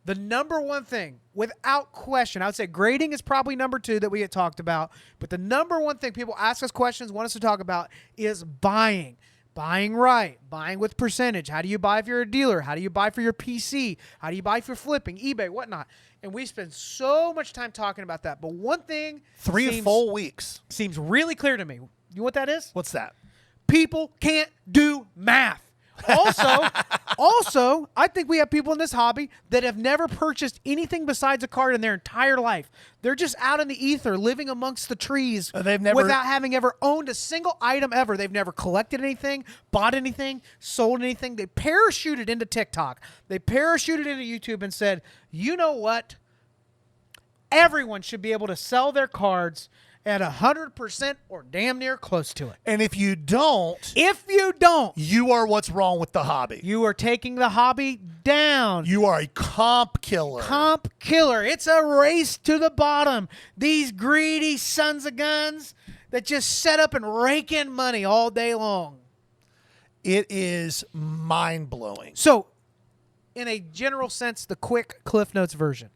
The number one thing, without question, I would say grading is probably number 2 that we get talked about. But the number one thing people ask us questions, want us to talk about is buying. Buying right, buying with percentage. How do you buy if you're a dealer? How do you buy for your PC? How do you buy for flipping, eBay, whatnot? And we spend so much time talking about that. But one thing 3 full weeks seems really clear to me. You know what that is? What's that? People can't do math. Also, I think we have people in this hobby that have never purchased anything besides a card in their entire life. They're just out in the ether, living amongst the trees without having ever owned a single item ever. They've never collected anything, bought anything, sold anything. They parachuted into TikTok. They parachuted into YouTube and said, you know what? Everyone should be able to sell their cards at 100% or damn near close to it. And if you don't, you are what's wrong with the hobby. You are taking the hobby down. You are a comp killer. Comp killer. It's a race to the bottom. These greedy sons of guns that just set up and rake in money all day long. It is mind-blowing. So, in a general sense, the quick Cliff Notes version.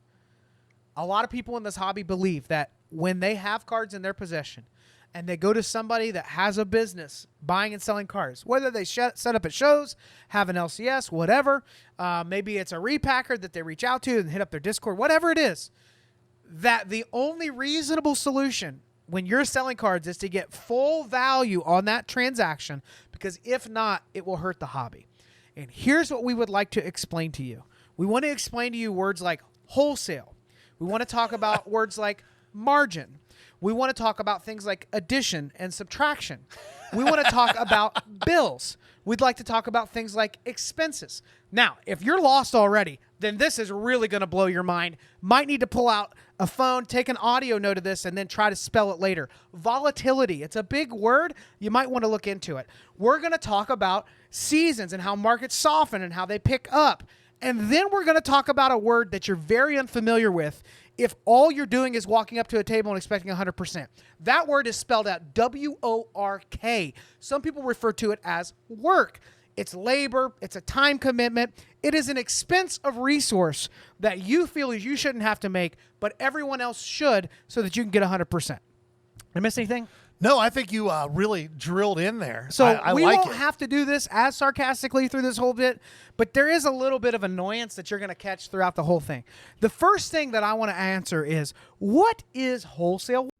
A lot of people in this hobby believe that when they have cards in their possession and they go to somebody that has a business buying and selling cards, whether they set up at shows, have an LCS, whatever, maybe it's a repacker that they reach out to and hit up their Discord, whatever it is, that the only reasonable solution when you're selling cards is to get full value on that transaction, because if not, it will hurt the hobby. And here's what we would like to explain to you. We want to explain to you words like wholesale. We want to talk about words like margin. We want to talk about things like addition and subtraction. We want to talk about bills. We'd like to talk about things like expenses. Now, if you're lost already, then this is really going to blow your mind. Might need to pull out a phone, take an audio note of this, and then try to spell it later. Volatility. It's a big word. You might want to look into it. We're going to talk about seasons and how markets soften and how they pick up. And then we're going to talk about a word that you're very unfamiliar with if all you're doing is walking up to a table and expecting 100%. That word is spelled out W-O-R-K. Some people refer to it as work. It's labor. It's a time commitment. It is an expense of resource that you feel you shouldn't have to make, but everyone else should, so that you can get 100%. Did I miss anything? No, I think you really drilled in there. So I we like won't it. have to do this as sarcastically through this whole bit, but there is a little bit of annoyance that you're going to catch throughout the whole thing. The first thing that I want to answer is, what is wholesale?